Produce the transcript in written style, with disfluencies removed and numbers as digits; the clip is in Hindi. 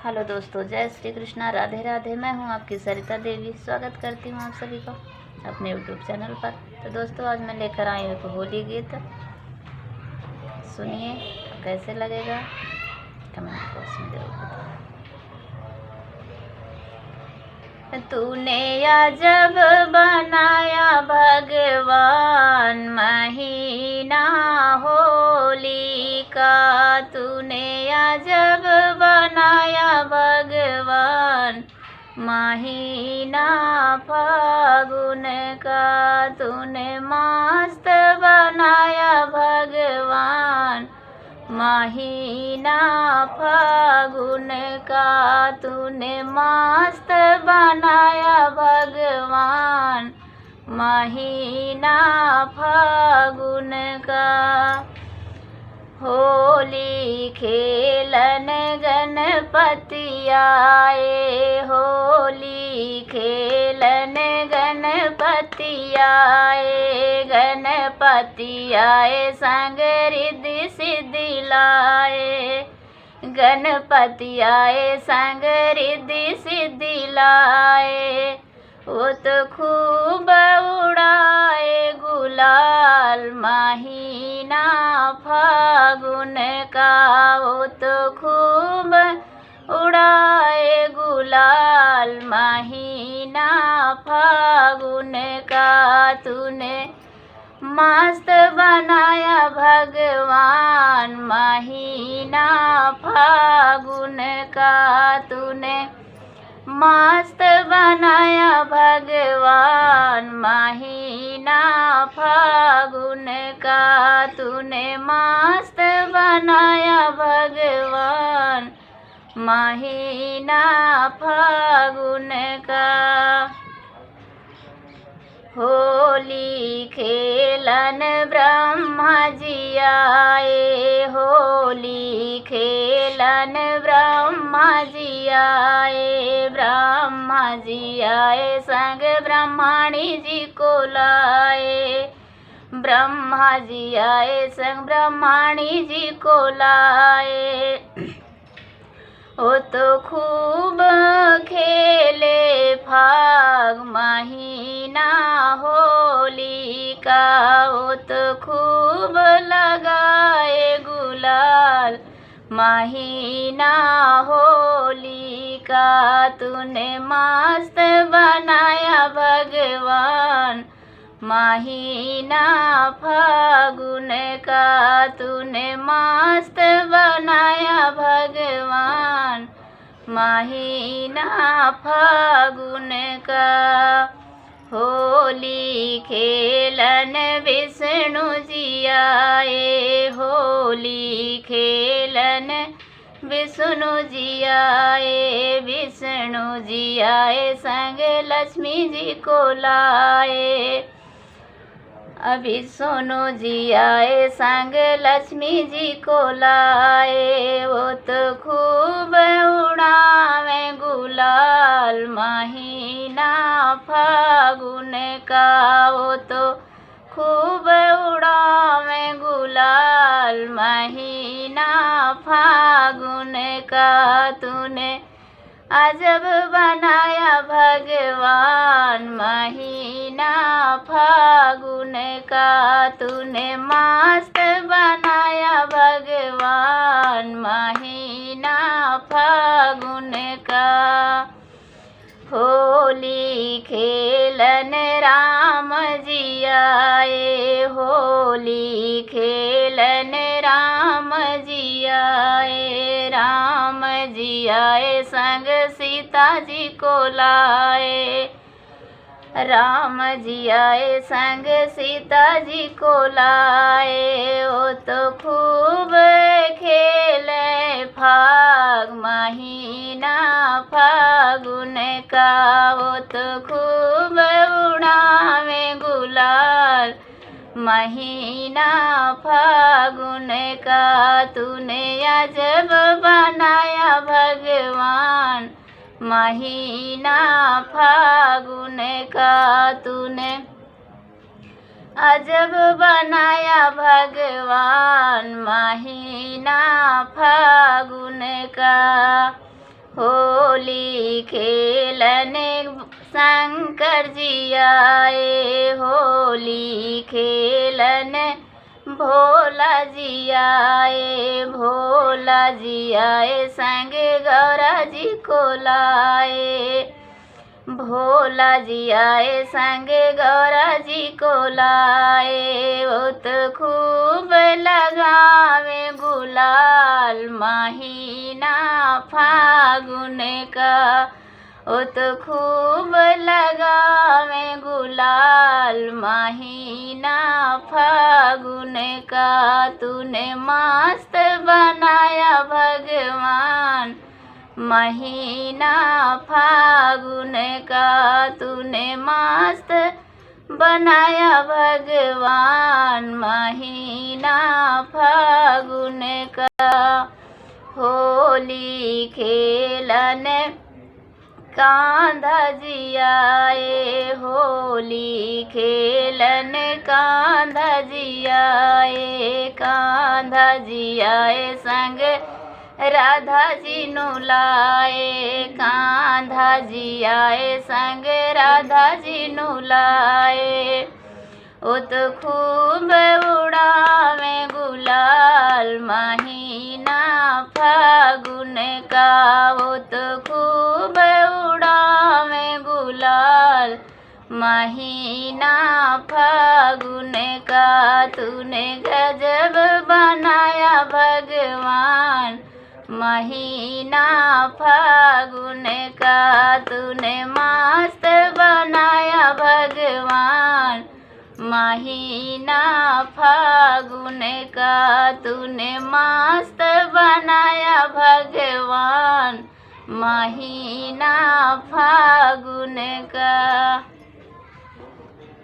हेलो दोस्तों, जय श्री कृष्णा, राधे राधे। मैं हूं आपकी सरिता देवी। स्वागत करती हूं आप सभी का अपने यूट्यूब चैनल पर। तो दोस्तों, आज मैं लेकर आई हूँ एक होली गीत। सुनिए, कैसे लगेगा कमेंट बॉक्स में जरूर बताएं। तूने अजब बनाया भगवान महीना होली का, तूने अजब बनाया भगवान महीना फागुन का, तूने मस्त बनाया भगवान महीना फागुन का, तूने मस्त बनाया भगवान महीना फागुन का। होली खेलन गणपति आए, होली खेलन गणपति आए, गणपति आए संग रिद्धि सिद्धि लाए, गणपति आए संग रिद्धि सिद्धि लाए। वो तो खूब उड़ाए गुलाल महीना फागुन का, वो तो खूब उड़ाए गुलाल महीना फागुन का, तूने मस्त बनाया भगवान महीना फागुन का, तूने मस्त बनाया भगवान महीना फागुन का, तूने मस्त बनाया भगवान महीना फागुन का। होली खेलन ब्रह्मा जी आए, होली खेलन ब्रह्मा जी आए, ब्रह्मा जी आए संग ब्रह्मणी जी को लाए, ब्रह्मा जी आए संग ब्रह्मणी जी को लाए। वो तो खूब खेले फाग महीना होली का, वो तो खूब लगाए गुलाल महीना होली का, तूने मस्त बनाया भगवान महीना फागुन का, तूने मस्त बनाया भगवान महीना फागुन का। होली खेलन विष्णु जी आए, होली खेलन विष्णु जी आए, विष्णु जी आए संग लक्ष्मी जी को लाए, अभी सोनू जी आए संग लक्ष्मी जी को लाए। वो तो खूब उड़ावे गुलाल महीना फागुन का, वो तो खूब उड़ावे गुलाल महीना फागुन का, तूने अजब बनाया भगवान महीना फागुन का, तूने मस्त बनाया भगवान महीना फागुन का। होली खेलन राम जी आए, होली खेलन राम जी आए, राम जी आए संग सीता जी को लाए, राम जी आए संग सीता जी को लाए। वो तो खूब खेले फाग महीना फागुन का, वो तो खूब उड़ावे गुलाल महीना फागुन का, तूने अजब बनाया भगवान महीना फागुन का, तूने अजब बनाया भगवान महीना फागुन का। होली खेलने शंकर जी आए, होली खेलने भोला जी आए, भोला जी आए संग गौरा जी को लाए, भोला जी आए संग गौरा जी को लाए। वो तो खूब लगावे गुलाल महीना फागुन का, वो तो खूब लगावे गुलाल महीना फागुन का। तूने मस्त बनाया भगवान महीना फागुन का, तूने मस्त बनाया भगवान महीना फागुन का। होली खेलने कान्हा जी आए, होली खेलने कान्हा जी आए, कान्हा जी आए संग राधा जी नु लाए, कान्हा जी आए संग राधा जी नु लाए। वो तो खूब उड़ावे गुलाल महीना फागुन का, वो तो खूब उड़ावे गुलाल महीना फागुन का। तूने गजब बनाया भगवान महीना फागुन का, तूने मस्त बनाया भगवान महीना फागुन का, तूने मस्त बनाया भगवान महीना फागुन का।